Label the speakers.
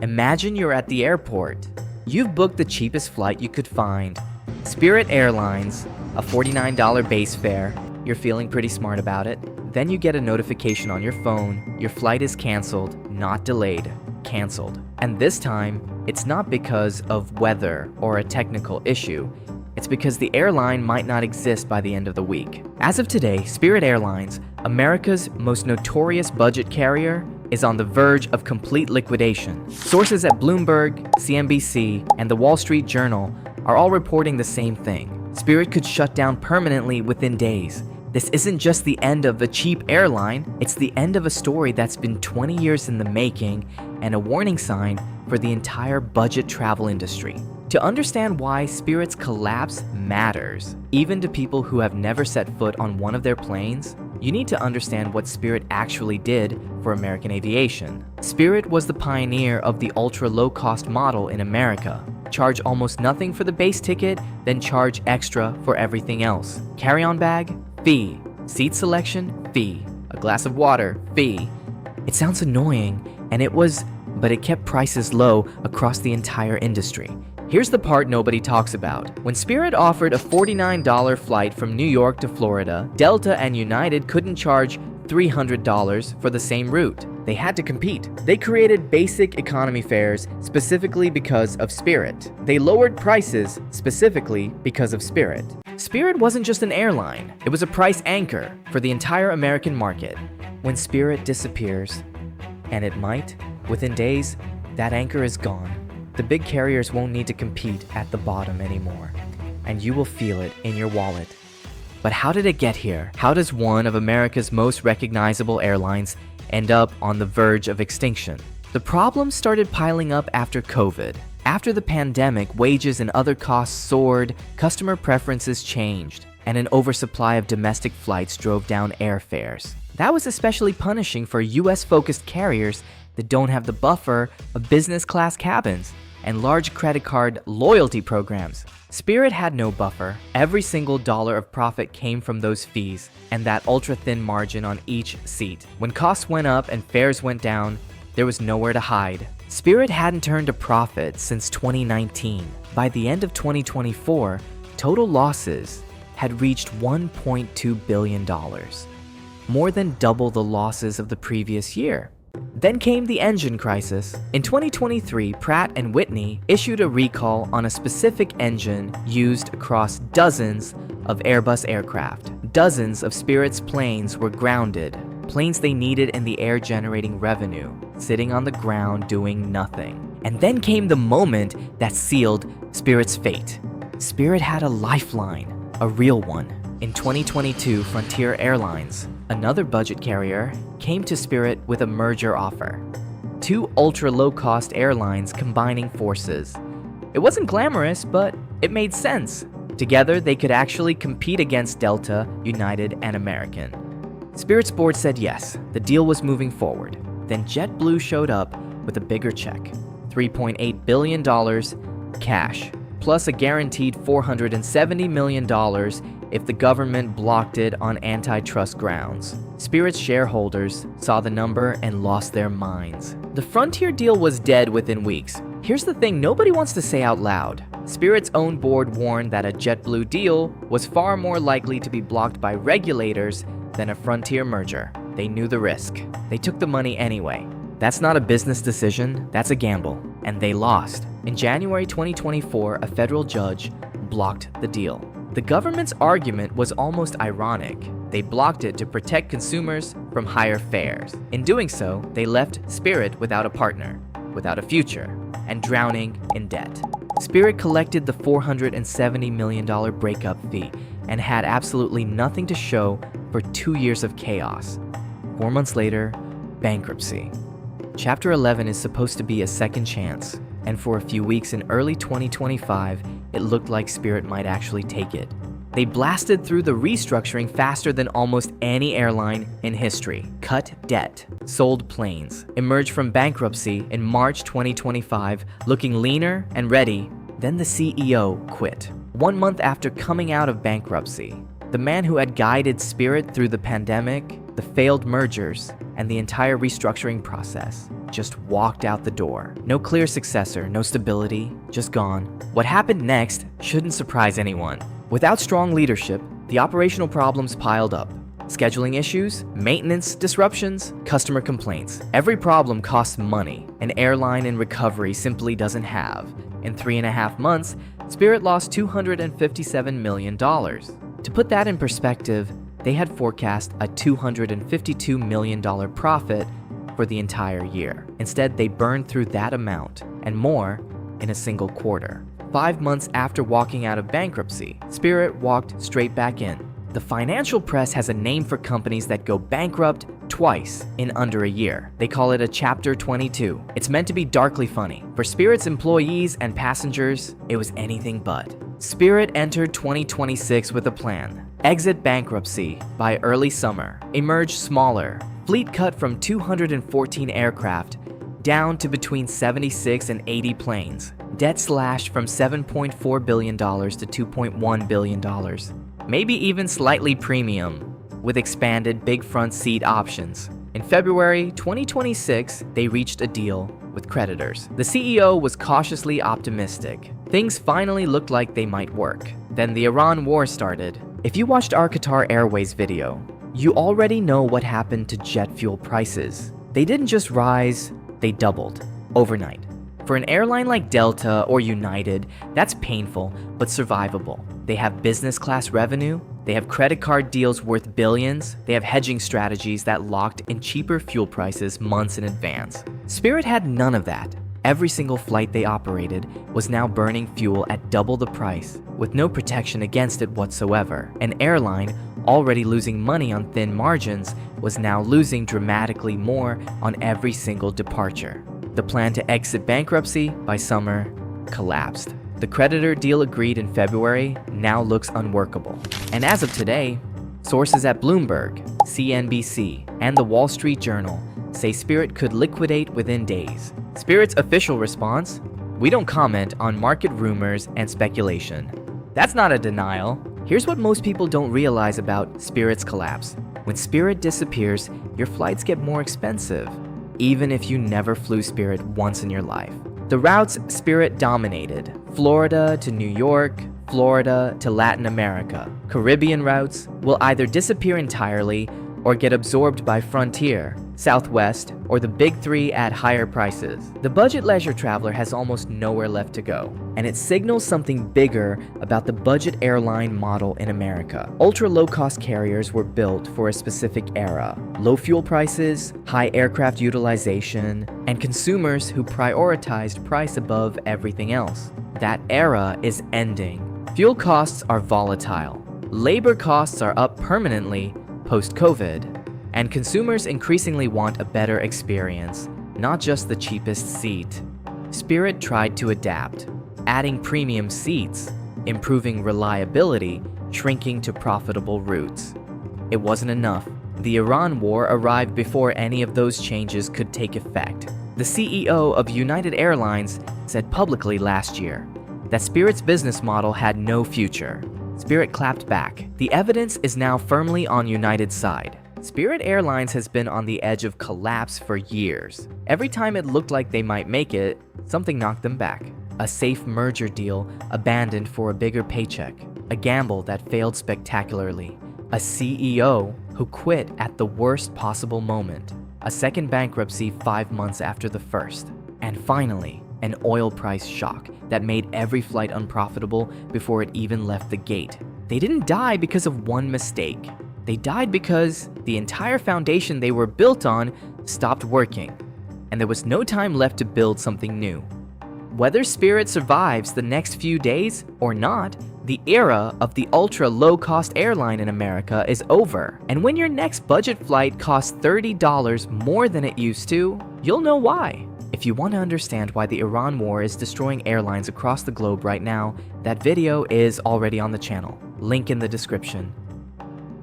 Speaker 1: Imagine you're at the airport. You've booked the cheapest flight you could find. Spirit Airlines, a $49 base fare. You're feeling pretty smart about it. Then you get a notification on your phone. Your flight is canceled, not delayed, canceled. And this time, it's not because of weather or a technical issue. It's because the airline might not exist by the end of the week. As of today, Spirit Airlines, America's most notorious budget carrier, is on the verge of complete liquidation. Sources at Bloomberg, CNBC, and the Wall Street Journal are all reporting the same thing. Spirit could shut down permanently within days. This isn't just the end of a cheap airline, it's the end of a story that's been 20 years in the making and a warning sign for the entire budget travel industry. To understand why Spirit's collapse matters, even to people who have never set foot on one of their planes, you need to understand what Spirit actually did for American aviation. Spirit was the pioneer of the ultra-low-cost model in America. Charge almost nothing for the base ticket, then charge extra for everything else. Carry-on bag? Fee. Seat selection? Fee. A glass of water? Fee. It sounds annoying, and it was, but it kept prices low across the entire industry. Here's the part nobody talks about. When Spirit offered a $49 flight from New York to Florida, Delta and United couldn't charge $300 for the same route. They had to compete. They created basic economy fares specifically because of Spirit. They lowered prices specifically because of Spirit. Spirit wasn't just an airline, it was a price anchor for the entire American market. When Spirit disappears, and it might, within days, that anchor is gone. The big carriers won't need to compete at the bottom anymore, and you will feel it in your wallet. But how did it get here? How does one of America's most recognizable airlines end up on the verge of extinction? The problems started piling up after COVID. After the pandemic, wages and other costs soared, customer preferences changed, and an oversupply of domestic flights drove down airfares. That was especially punishing for US-focused carriers that don't have the buffer of business class cabins and large credit card loyalty programs. Spirit had no buffer. Every single dollar of profit came from those fees and that ultra-thin margin on each seat. When costs went up and fares went down, there was nowhere to hide. Spirit hadn't turned a profit since 2019. By the end of 2024, total losses had reached $1.2 billion, more than double the losses of the previous year. Then came the engine crisis. In 2023, Pratt & Whitney issued a recall on a specific engine used across dozens of Airbus aircraft. Dozens of Spirit's planes were grounded, planes they needed in the air generating revenue, sitting on the ground doing nothing. And then came the moment that sealed Spirit's fate. Spirit had a lifeline, a real one. In 2022, Frontier Airlines, another budget carrier, came to Spirit with a merger offer. Two ultra-low-cost airlines combining forces. It wasn't glamorous, but it made sense. Together, they could actually compete against Delta, United, and American. Spirit's board said yes, the deal was moving forward. Then JetBlue showed up with a bigger check, $3.8 billion cash, plus a guaranteed $470 million if the government blocked it on antitrust grounds. Spirit's shareholders saw the number and lost their minds. The Frontier deal was dead within weeks. Here's the thing nobody wants to say out loud. Spirit's own board warned that a JetBlue deal was far more likely to be blocked by regulators than a Frontier merger. They knew the risk. They took the money anyway. That's not a business decision, that's a gamble. And they lost. In January 2024, a federal judge blocked the deal. The government's argument was almost ironic. They blocked it to protect consumers from higher fares. In doing so, they left Spirit without a partner, without a future, and drowning in debt. Spirit collected the $470 million breakup fee and had absolutely nothing to show for 2 years of chaos. 4 months later, bankruptcy. Chapter 11 is supposed to be a second chance, and for a few weeks in early 2025, it looked like Spirit might actually take it. They blasted through the restructuring faster than almost any airline in history, cut debt, sold planes, emerged from bankruptcy in March 2025, looking leaner and ready. Then the CEO quit. 1 month after coming out of bankruptcy, the man who had guided Spirit through the pandemic, the failed mergers, and the entire restructuring process, just walked out the door. No clear successor, no stability, just gone. What happened next shouldn't surprise anyone. Without strong leadership, the operational problems piled up. Scheduling issues, maintenance disruptions, customer complaints. Every problem costs money. An airline in recovery simply doesn't have. In 3.5 months, Spirit lost $257 million. To put that in perspective, they had forecast a $252 million profit for the entire year. Instead, they burned through that amount and more in a single quarter. 5 months after walking out of bankruptcy, Spirit walked straight back in. The financial press has a name for companies that go bankrupt twice in under a year. They call it a Chapter 22. It's meant to be darkly funny. For Spirit's employees and passengers, it was anything but. Spirit entered 2026 with a plan. Exit bankruptcy by early summer. Emerge smaller. Fleet cut from 214 aircraft down to between 76 and 80 planes. Debt slashed from $7.4 billion to $2.1 billion. Maybe even slightly premium, with expanded big front seat options. In February 2026, they reached a deal with creditors. The CEO was cautiously optimistic. Things finally looked like they might work. Then the Iran war started. If you watched our Qatar Airways video, you already know what happened to jet fuel prices. They didn't just rise, they doubled overnight. For an airline like Delta or United, that's painful but survivable. They have business class revenue, they have credit card deals worth billions, they have hedging strategies that locked in cheaper fuel prices months in advance. Spirit had none of that. Every single flight they operated was now burning fuel at double the price, with no protection against it whatsoever. An airline already losing money on thin margins was now losing dramatically more on every single departure. The plan to exit bankruptcy by summer collapsed. The creditor deal agreed in February now looks unworkable. And as of today, sources at Bloomberg, CNBC, and the Wall Street Journal say Spirit could liquidate within days. Spirit's official response: we don't comment on market rumors and speculation. That's not a denial. Here's what most people don't realize about Spirit's collapse. When Spirit disappears, your flights get more expensive, even if you never flew Spirit once in your life. The routes Spirit dominated: Florida to New York, Florida to Latin America. Caribbean routes will either disappear entirely or get absorbed by Frontier, Southwest, or the big three at higher prices. The budget leisure traveler has almost nowhere left to go, and it signals something bigger about the budget airline model in America. Ultra low-cost carriers were built for a specific era: low fuel prices, high aircraft utilization, and consumers who prioritized price above everything else. That era is ending. Fuel costs are volatile. Labor costs are up permanently post-COVID. And consumers increasingly want a better experience, not just the cheapest seat. Spirit tried to adapt, adding premium seats, improving reliability, shrinking to profitable routes. It wasn't enough. The Iran war arrived before any of those changes could take effect. The CEO of United Airlines said publicly last year that Spirit's business model had no future. Spirit clapped back. The evidence is now firmly on United's side. Spirit Airlines has been on the edge of collapse for years. Every time it looked like they might make it, something knocked them back. A safe merger deal abandoned for a bigger paycheck. A gamble that failed spectacularly. A CEO who quit at the worst possible moment. A second bankruptcy 5 months after the first. And finally, an oil price shock that made every flight unprofitable before it even left the gate. They didn't die because of one mistake. They died because the entire foundation they were built on stopped working, and there was no time left to build something new. Whether Spirit survives the next few days or not, the era of the ultra low-cost airline in America is over. And when your next budget flight costs $30 more than it used to, you'll know why. If you want to understand why the Iran war is destroying airlines across the globe right now, that video is already on the channel. Link in the description.